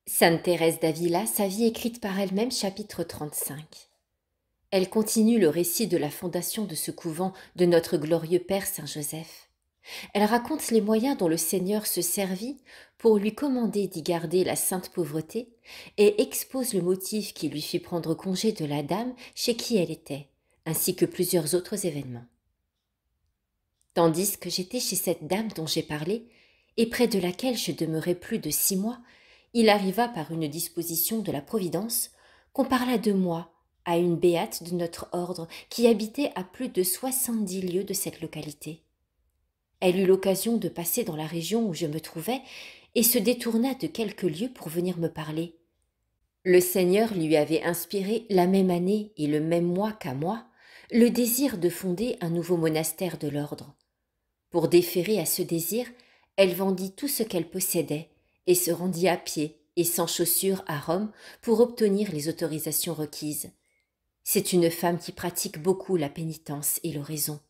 Sainte Thérèse d'Avila, sa vie écrite par elle-même, chapitre 35. Elle continue le récit de la fondation de ce couvent de notre glorieux Père Saint Joseph. Elle raconte les moyens dont le Seigneur se servit pour lui commander d'y garder la sainte pauvreté et expose le motif qui lui fit prendre congé de la dame chez qui elle était, ainsi que plusieurs autres événements. Tandis que j'étais chez cette dame dont j'ai parlé, et près de laquelle je demeurai plus de 6 mois, il arriva par une disposition de la Providence qu'on parla de moi à une béate de notre ordre qui habitait à plus de 70 lieues de cette localité. Elle eut l'occasion de passer dans la région où je me trouvais et se détourna de quelques lieues pour venir me parler. Le Seigneur lui avait inspiré la même année et le même mois qu'à moi le désir de fonder un nouveau monastère de l'ordre. Pour déférer à ce désir, elle vendit tout ce qu'elle possédait et se rendit à pied et sans chaussures à Rome pour obtenir les autorisations requises. C'est une femme qui pratique beaucoup la pénitence et l'oraison.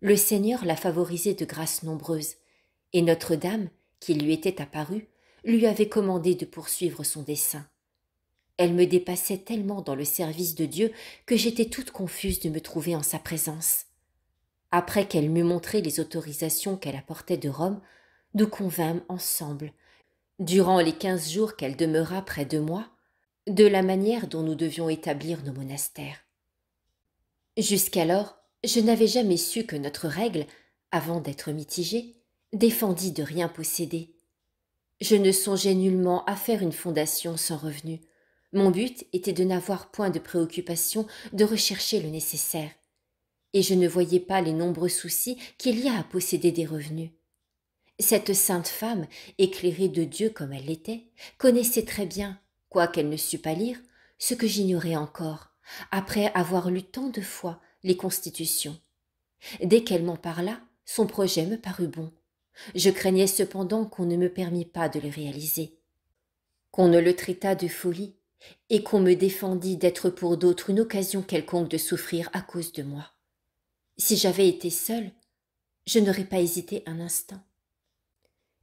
Le Seigneur l'a favorisée de grâces nombreuses, et Notre-Dame, qui lui était apparue, lui avait commandé de poursuivre son dessein. Elle me dépassait tellement dans le service de Dieu que j'étais toute confuse de me trouver en sa présence. Après qu'elle m'eut montré les autorisations qu'elle apportait de Rome, nous convînmes ensemble, durant les 15 jours qu'elle demeura près de moi, de la manière dont nous devions établir nos monastères. Jusqu'alors, je n'avais jamais su que notre règle, avant d'être mitigée, défendit de rien posséder. Je ne songeais nullement à faire une fondation sans revenu. Mon but était de n'avoir point de préoccupation de rechercher le nécessaire. Et je ne voyais pas les nombreux soucis qu'il y a à posséder des revenus. Cette sainte femme, éclairée de Dieu comme elle l'était, connaissait très bien, quoiqu'elle ne sût pas lire, ce que j'ignorais encore, après avoir lu tant de fois les constitutions. Dès qu'elle m'en parla, son projet me parut bon. Je craignais cependant qu'on ne me permît pas de le réaliser, qu'on ne le traitât de folie, et qu'on me défendît d'être pour d'autres une occasion quelconque de souffrir à cause de moi. Si j'avais été seule, je n'aurais pas hésité un instant.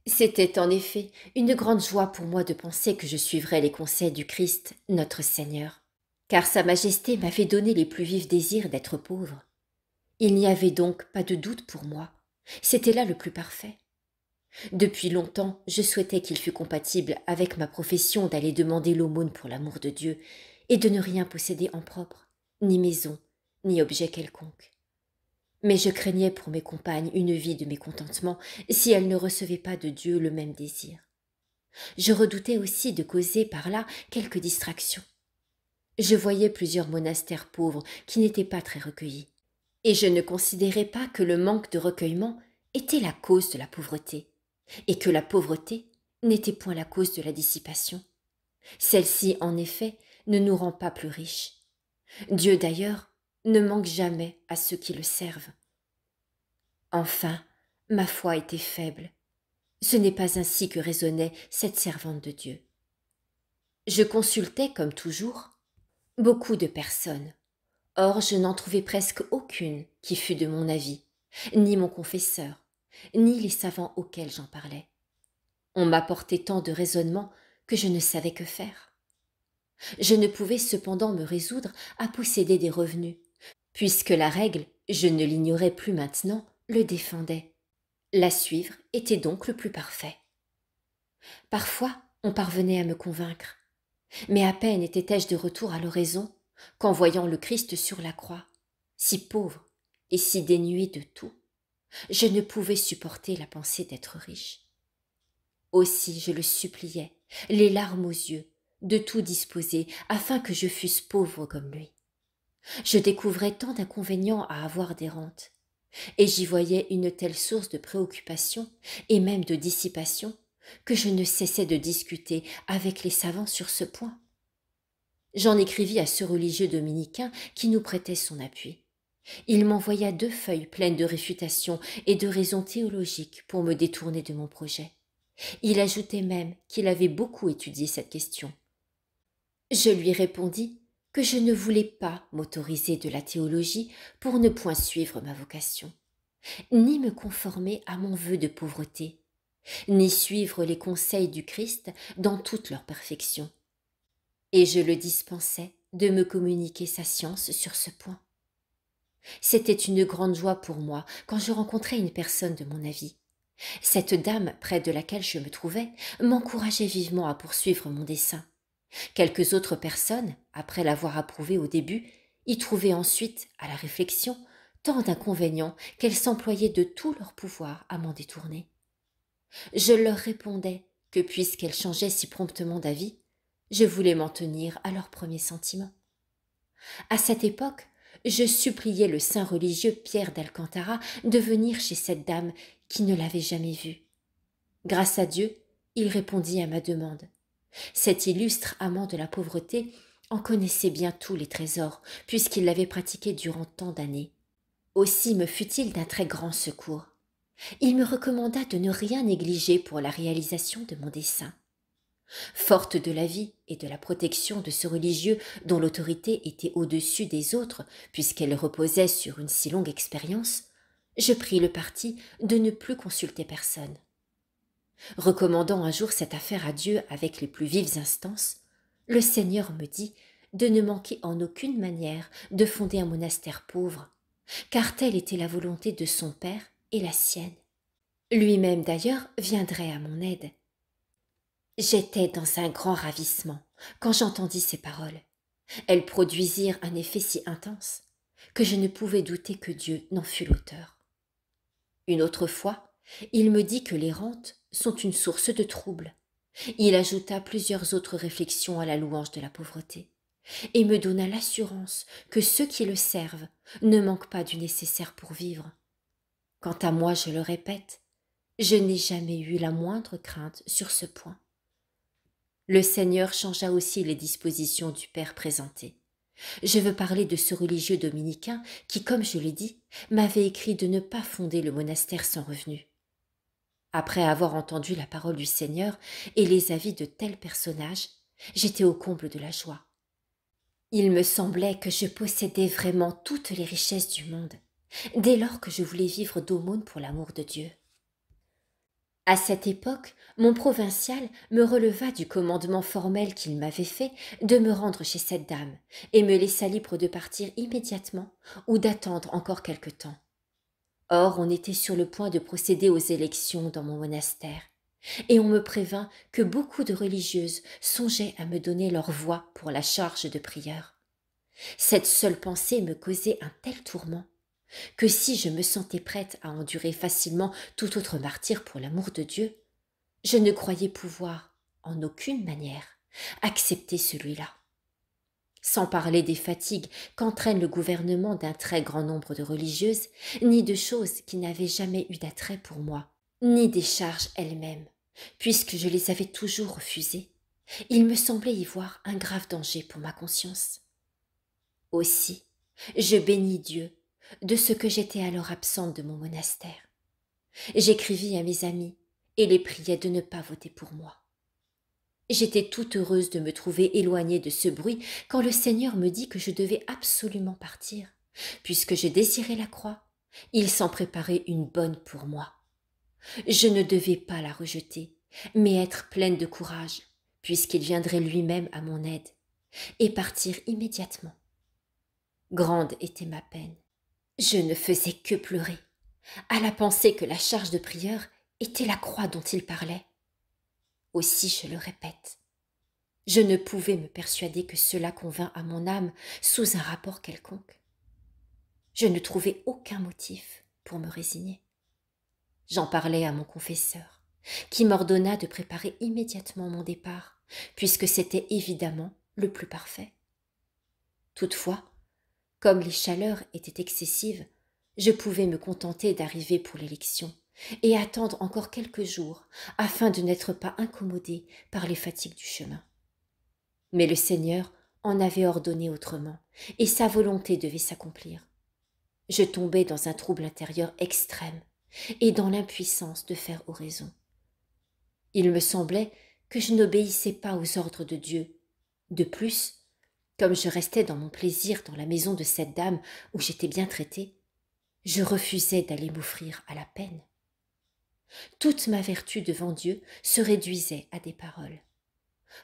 C'était en effet une grande joie pour moi de penser que je suivrais les conseils du Christ, notre Seigneur, car Sa Majesté m'avait donné les plus vifs désirs d'être pauvre. Il n'y avait donc pas de doute pour moi. C'était là le plus parfait. Depuis longtemps, je souhaitais qu'il fût compatible avec ma profession d'aller demander l'aumône pour l'amour de Dieu et de ne rien posséder en propre, ni maison, ni objet quelconque. Mais je craignais pour mes compagnes une vie de mécontentement si elles ne recevaient pas de Dieu le même désir. Je redoutais aussi de causer par là quelques distractions. Je voyais plusieurs monastères pauvres qui n'étaient pas très recueillis, et je ne considérais pas que le manque de recueillement était la cause de la pauvreté, et que la pauvreté n'était point la cause de la dissipation. Celle-ci, en effet, ne nous rend pas plus riches. Dieu, d'ailleurs, ne manque jamais à ceux qui le servent. Enfin, ma foi était faible. Ce n'est pas ainsi que raisonnait cette servante de Dieu. Je consultais, comme toujours, beaucoup de personnes. Or, je n'en trouvais presque aucune qui fût de mon avis, ni mon confesseur, ni les savants auxquels j'en parlais. On m'apportait tant de raisonnements que je ne savais que faire. Je ne pouvais cependant me résoudre à posséder des revenus, puisque la règle, je ne l'ignorais plus maintenant, le défendait. La suivre était donc le plus parfait. Parfois, on parvenait à me convaincre, mais à peine étais-je de retour à l'oraison qu'en voyant le Christ sur la croix, si pauvre et si dénué de tout, je ne pouvais supporter la pensée d'être riche. Aussi je le suppliais, les larmes aux yeux, de tout disposer afin que je fusse pauvre comme lui. Je découvrais tant d'inconvénients à avoir des rentes, et j'y voyais une telle source de préoccupation et même de dissipation que je ne cessais de discuter avec les savants sur ce point. J'en écrivis à ce religieux dominicain qui nous prêtait son appui. Il m'envoya 2 feuilles pleines de réfutations et de raisons théologiques pour me détourner de mon projet. Il ajoutait même qu'il avait beaucoup étudié cette question. Je lui répondis que je ne voulais pas m'autoriser de la théologie pour ne point suivre ma vocation, ni me conformer à mon vœu de pauvreté, ni suivre les conseils du Christ dans toute leur perfection. Et je le dispensais de me communiquer sa science sur ce point. C'était une grande joie pour moi quand je rencontrais une personne de mon avis. Cette dame près de laquelle je me trouvais m'encourageait vivement à poursuivre mon dessein. Quelques autres personnes, après l'avoir approuvé au début, y trouvaient ensuite, à la réflexion, tant d'inconvénients qu'elles s'employaient de tout leur pouvoir à m'en détourner. Je leur répondais que puisqu'elles changeaient si promptement d'avis, je voulais m'en tenir à leurs premiers sentiments. À cette époque, je suppliais le saint religieux Pierre d'Alcantara de venir chez cette dame qui ne l'avait jamais vue. Grâce à Dieu, il répondit à ma demande. Cet illustre amant de la pauvreté en connaissait bien tous les trésors, puisqu'il l'avait pratiqué durant tant d'années. Aussi me fut-il d'un très grand secours. Il me recommanda de ne rien négliger pour la réalisation de mon dessein. Forte de la vie et de la protection de ce religieux dont l'autorité était au-dessus des autres, puisqu'elle reposait sur une si longue expérience, je pris le parti de ne plus consulter personne. Recommandant un jour cette affaire à Dieu avec les plus vives instances, le Seigneur me dit de ne manquer en aucune manière de fonder un monastère pauvre, car telle était la volonté de son père et la sienne. Lui-même d'ailleurs viendrait à mon aide. J'étais dans un grand ravissement quand j'entendis ces paroles. Elles produisirent un effet si intense que je ne pouvais douter que Dieu n'en fût l'auteur. Une autre fois, il me dit que les rentes sont une source de trouble. Il ajouta plusieurs autres réflexions à la louange de la pauvreté et me donna l'assurance que ceux qui le servent ne manquent pas du nécessaire pour vivre. Quant à moi, je le répète, je n'ai jamais eu la moindre crainte sur ce point. Le Seigneur changea aussi les dispositions du Père présenté. Je veux parler de ce religieux dominicain qui, comme je l'ai dit, m'avait écrit de ne pas fonder le monastère sans revenu. Après avoir entendu la parole du Seigneur et les avis de tels personnages, j'étais au comble de la joie. Il me semblait que je possédais vraiment toutes les richesses du monde, dès lors que je voulais vivre d'aumône pour l'amour de Dieu. À cette époque, mon provincial me releva du commandement formel qu'il m'avait fait de me rendre chez cette dame et me laissa libre de partir immédiatement ou d'attendre encore quelque temps. Or, on était sur le point de procéder aux élections dans mon monastère, et on me prévint que beaucoup de religieuses songeaient à me donner leur voix pour la charge de prieure. Cette seule pensée me causait un tel tourment que si je me sentais prête à endurer facilement tout autre martyre pour l'amour de Dieu, je ne croyais pouvoir, en aucune manière, accepter celui-là. Sans parler des fatigues qu'entraîne le gouvernement d'un très grand nombre de religieuses, ni de choses qui n'avaient jamais eu d'attrait pour moi, ni des charges elles-mêmes, puisque je les avais toujours refusées, il me semblait y voir un grave danger pour ma conscience. Aussi, je bénis Dieu de ce que j'étais alors absente de mon monastère. J'écrivis à mes amis et les priais de ne pas voter pour moi. J'étais toute heureuse de me trouver éloignée de ce bruit quand le Seigneur me dit que je devais absolument partir. Puisque je désirais la croix, il s'en préparait une bonne pour moi. Je ne devais pas la rejeter, mais être pleine de courage, puisqu'il viendrait lui-même à mon aide, et partir immédiatement. Grande était ma peine. Je ne faisais que pleurer, à la pensée que la charge de prieur était la croix dont il parlait. Aussi, je le répète, je ne pouvais me persuader que cela convînt à mon âme sous un rapport quelconque. Je ne trouvais aucun motif pour me résigner. J'en parlai à mon confesseur, qui m'ordonna de préparer immédiatement mon départ, puisque c'était évidemment le plus parfait. Toutefois, comme les chaleurs étaient excessives, je pouvais me contenter d'arriver pour l'élection et attendre encore quelques jours afin de n'être pas incommodée par les fatigues du chemin. Mais le Seigneur en avait ordonné autrement, et sa volonté devait s'accomplir. Je tombais dans un trouble intérieur extrême et dans l'impuissance de faire oraison. Il me semblait que je n'obéissais pas aux ordres de Dieu. De plus, comme je restais dans mon plaisir dans la maison de cette dame où j'étais bien traitée, je refusais d'aller m'offrir à la peine. Toute ma vertu devant Dieu se réduisait à des paroles.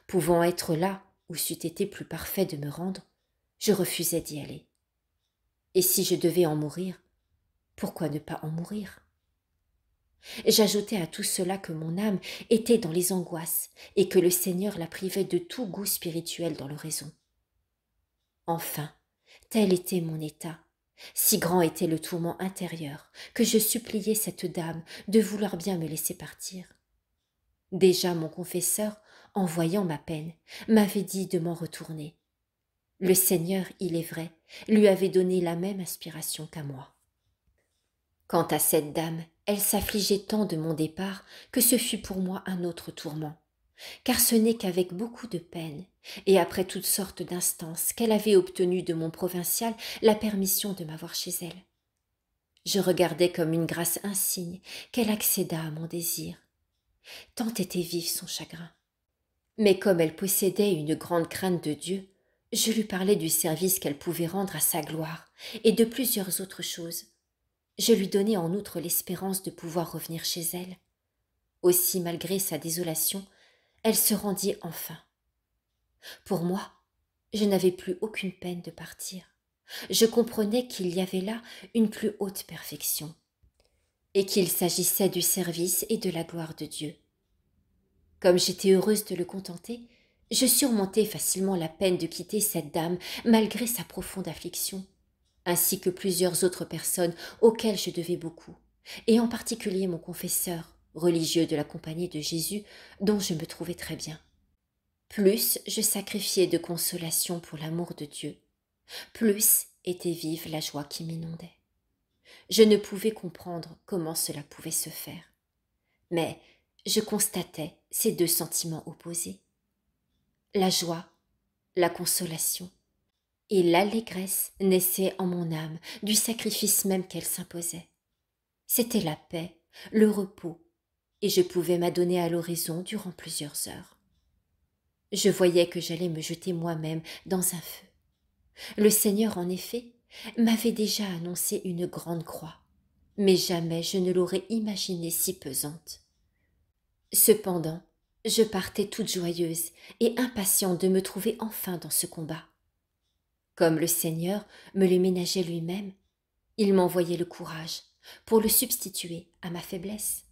Pouvant être là où c'eût été plus parfait de me rendre, je refusais d'y aller. Et si je devais en mourir, pourquoi ne pas en mourir? J'ajoutais à tout cela que mon âme était dans les angoisses et que le Seigneur la privait de tout goût spirituel dans l'oraison. Enfin, tel était mon état. Si grand était le tourment intérieur que je suppliais cette dame de vouloir bien me laisser partir. Déjà mon confesseur, en voyant ma peine, m'avait dit de m'en retourner. Le Seigneur, il est vrai, lui avait donné la même inspiration qu'à moi. Quant à cette dame, elle s'affligeait tant de mon départ que ce fut pour moi un autre tourment, car ce n'est qu'avec beaucoup de peine, et après toutes sortes d'instances, qu'elle avait obtenu de mon provincial la permission de m'avoir chez elle. Je regardais comme une grâce insigne qu'elle accédât à mon désir. Tant était vif son chagrin. Mais comme elle possédait une grande crainte de Dieu, je lui parlais du service qu'elle pouvait rendre à sa gloire et de plusieurs autres choses. Je lui donnai en outre l'espérance de pouvoir revenir chez elle. Aussi, malgré sa désolation, elle se rendit enfin. Pour moi, je n'avais plus aucune peine de partir. Je comprenais qu'il y avait là une plus haute perfection, et qu'il s'agissait du service et de la gloire de Dieu. Comme j'étais heureuse de le contenter, je surmontai facilement la peine de quitter cette dame malgré sa profonde affliction, ainsi que plusieurs autres personnes auxquelles je devais beaucoup, et en particulier mon confesseur, religieux de la Compagnie de Jésus, dont je me trouvais très bien. Plus je sacrifiais de consolation pour l'amour de Dieu, plus était vive la joie qui m'inondait. Je ne pouvais comprendre comment cela pouvait se faire, mais je constatais ces deux sentiments opposés. La joie, la consolation et l'allégresse naissaient en mon âme du sacrifice même qu'elle s'imposait. C'était la paix, le repos, et je pouvais m'adonner à l'oraison durant plusieurs heures. Je voyais que j'allais me jeter moi-même dans un feu. Le Seigneur, en effet, m'avait déjà annoncé une grande croix, mais jamais je ne l'aurais imaginée si pesante. Cependant, je partais toute joyeuse et impatiente de me trouver enfin dans ce combat. Comme le Seigneur me le ménageait lui-même, il m'envoyait le courage pour le substituer à ma faiblesse.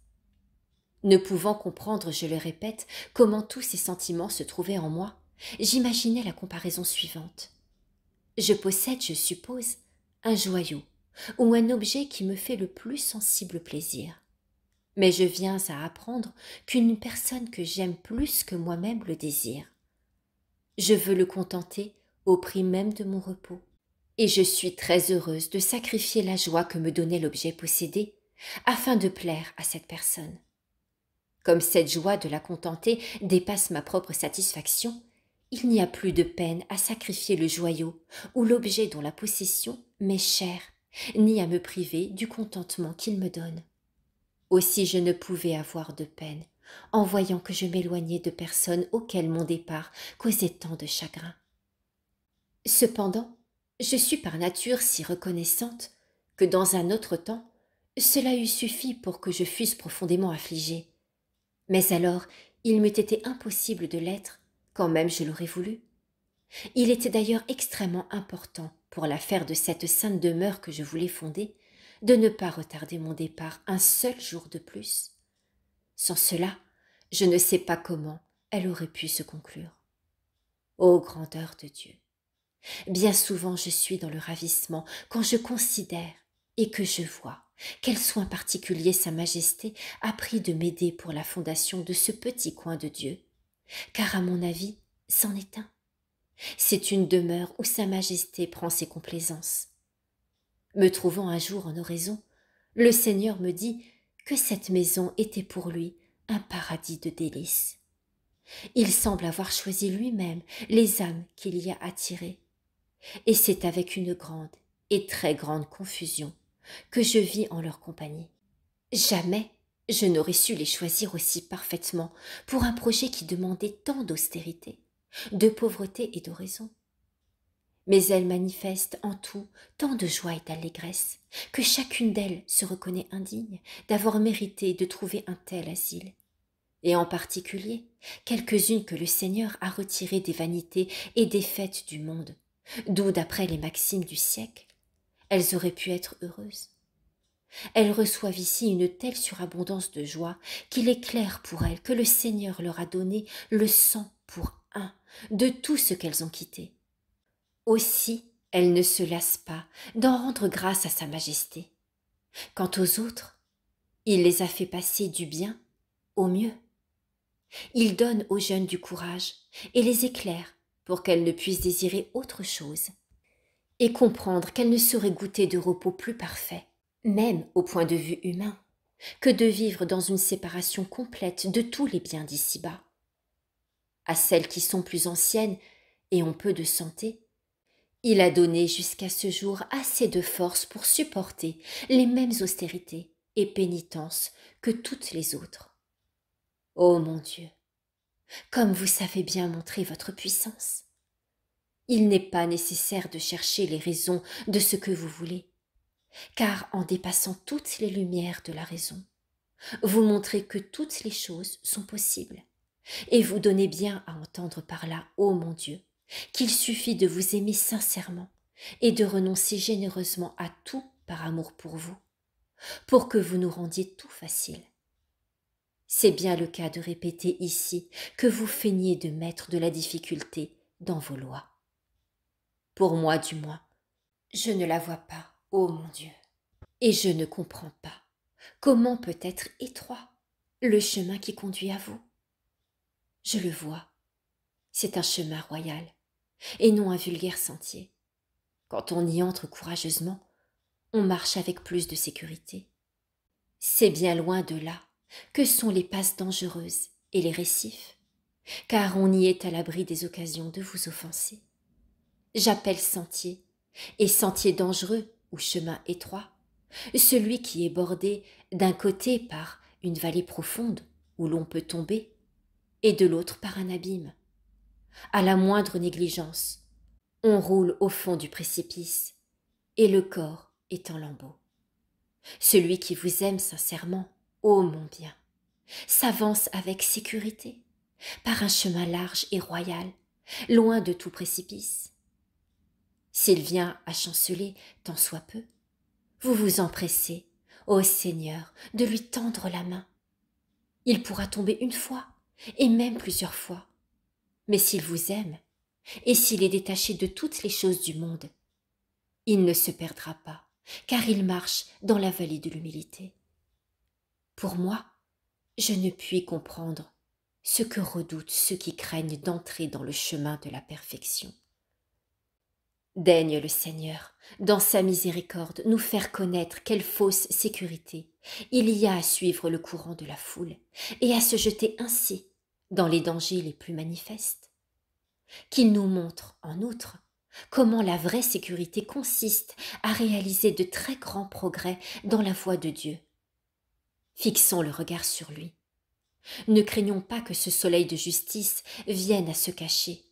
Ne pouvant comprendre, je le répète, comment tous ces sentiments se trouvaient en moi, j'imaginais la comparaison suivante. Je possède, je suppose, un joyau ou un objet qui me fait le plus sensible plaisir. Mais je viens à apprendre qu'une personne que j'aime plus que moi-même le désire. Je veux le contenter au prix même de mon repos. Et je suis très heureuse de sacrifier la joie que me donnait l'objet possédé afin de plaire à cette personne. Comme cette joie de la contenter dépasse ma propre satisfaction, il n'y a plus de peine à sacrifier le joyau ou l'objet dont la possession m'est chère, ni à me priver du contentement qu'il me donne. Aussi je ne pouvais avoir de peine en voyant que je m'éloignais de personnes auxquelles mon départ causait tant de chagrin. Cependant, je suis par nature si reconnaissante que dans un autre temps, cela eût suffi pour que je fusse profondément affligée. Mais alors, il m'eût été impossible de l'être, quand même je l'aurais voulu. Il était d'ailleurs extrêmement important pour l'affaire de cette sainte demeure que je voulais fonder, de ne pas retarder mon départ un seul jour de plus. Sans cela, je ne sais pas comment elle aurait pu se conclure. Ô grandeur de Dieu! Bien souvent je suis dans le ravissement quand je considère et que je vois quel soin particulier Sa Majesté a pris de m'aider pour la fondation de ce petit coin de Dieu, car à mon avis, c'en est un. C'est une demeure où Sa Majesté prend ses complaisances. Me trouvant un jour en oraison, le Seigneur me dit que cette maison était pour lui un paradis de délices. Il semble avoir choisi lui-même les âmes qu'il y a attirées. Et c'est avec une grande et très grande confusion que je vis en leur compagnie. Jamais je n'aurais su les choisir aussi parfaitement pour un projet qui demandait tant d'austérité, de pauvreté et d'oraison. Mais elles manifestent en tout tant de joie et d'allégresse que chacune d'elles se reconnaît indigne d'avoir mérité de trouver un tel asile. Et en particulier, quelques-unes que le Seigneur a retirées des vanités et des fêtes du monde, d'où, d'après les maximes du siècle, elles auraient pu être heureuses. Elles reçoivent ici une telle surabondance de joie qu'il est clair pour elles que le Seigneur leur a donné le 100 pour 1 de tout ce qu'elles ont quitté. Aussi, elles ne se lassent pas d'en rendre grâce à sa majesté. Quant aux autres, il les a fait passer du bien au mieux. Il donne aux jeunes du courage et les éclaire pour qu'elles ne puissent désirer autre chose et comprendre qu'elles ne sauraient goûter de repos plus parfait, même au point de vue humain, que de vivre dans une séparation complète de tous les biens d'ici-bas. À celles qui sont plus anciennes et ont peu de santé, il a donné jusqu'à ce jour assez de force pour supporter les mêmes austérités et pénitences que toutes les autres. Ô mon Dieu, comme vous savez bien montrer votre puissance. Il n'est pas nécessaire de chercher les raisons de ce que vous voulez, car en dépassant toutes les lumières de la raison, vous montrez que toutes les choses sont possibles, et vous donnez bien à entendre par là, ô mon Dieu, qu'il suffit de vous aimer sincèrement et de renoncer généreusement à tout par amour pour vous, pour que vous nous rendiez tout facile. C'est bien le cas de répéter ici que vous feignez de mettre de la difficulté dans vos lois. Pour moi du moins, je ne la vois pas, ô mon Dieu, et je ne comprends pas comment peut être étroit le chemin qui conduit à vous. Je le vois, c'est un chemin royal, et non un vulgaire sentier. Quand on y entre courageusement, on marche avec plus de sécurité. C'est bien loin de là que sont les passes dangereuses et les récifs, car on y est à l'abri des occasions de vous offenser. J'appelle sentier, et sentier dangereux ou chemin étroit, celui qui est bordé d'un côté par une vallée profonde où l'on peut tomber, et de l'autre par un abîme. À la moindre négligence, on roule au fond du précipice, et le corps est en lambeaux. Celui qui vous aime sincèrement, ô mon bien, s'avance avec sécurité, par un chemin large et royal, loin de tout précipice. S'il vient à chanceler tant soit peu, vous vous empressez, ô Seigneur, de lui tendre la main. Il pourra tomber une fois, et même plusieurs fois. Mais s'il vous aime, et s'il est détaché de toutes les choses du monde, il ne se perdra pas, car il marche dans la vallée de l'humilité. Pour moi, je ne puis comprendre ce que redoutent ceux qui craignent d'entrer dans le chemin de la perfection. Daigne le Seigneur, dans sa miséricorde, nous faire connaître quelle fausse sécurité il y a à suivre le courant de la foule et à se jeter ainsi dans les dangers les plus manifestes. Qu'il nous montre, en outre, comment la vraie sécurité consiste à réaliser de très grands progrès dans la voie de Dieu. Fixons le regard sur lui. Ne craignons pas que ce soleil de justice vienne à se cacher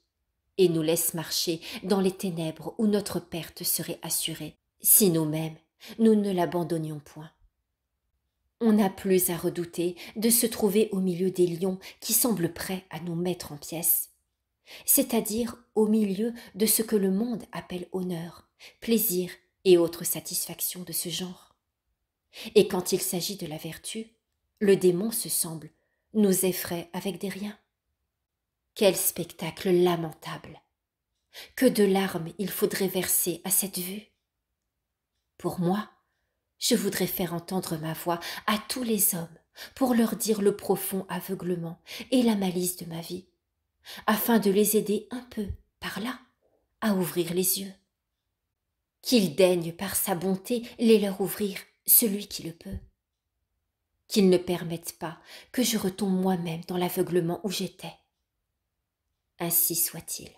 et nous laisse marcher dans les ténèbres où notre perte serait assurée, si nous-mêmes nous ne l'abandonnions point. On n'a plus à redouter de se trouver au milieu des lions qui semblent prêts à nous mettre en pièces, c'est-à-dire au milieu de ce que le monde appelle honneur, plaisir et autres satisfactions de ce genre. Et quand il s'agit de la vertu, le démon se semble nous effraie avec des riens. Quel spectacle lamentable! Que de larmes il faudrait verser à cette vue! Pour moi, je voudrais faire entendre ma voix à tous les hommes pour leur dire le profond aveuglement et la malice de ma vie, afin de les aider un peu, par là, à ouvrir les yeux. Qu'il daigne par sa bonté les leur ouvrir, celui qui le peut. Qu'il ne permette pas que je retombe moi-même dans l'aveuglement où j'étais. Ainsi soit-il.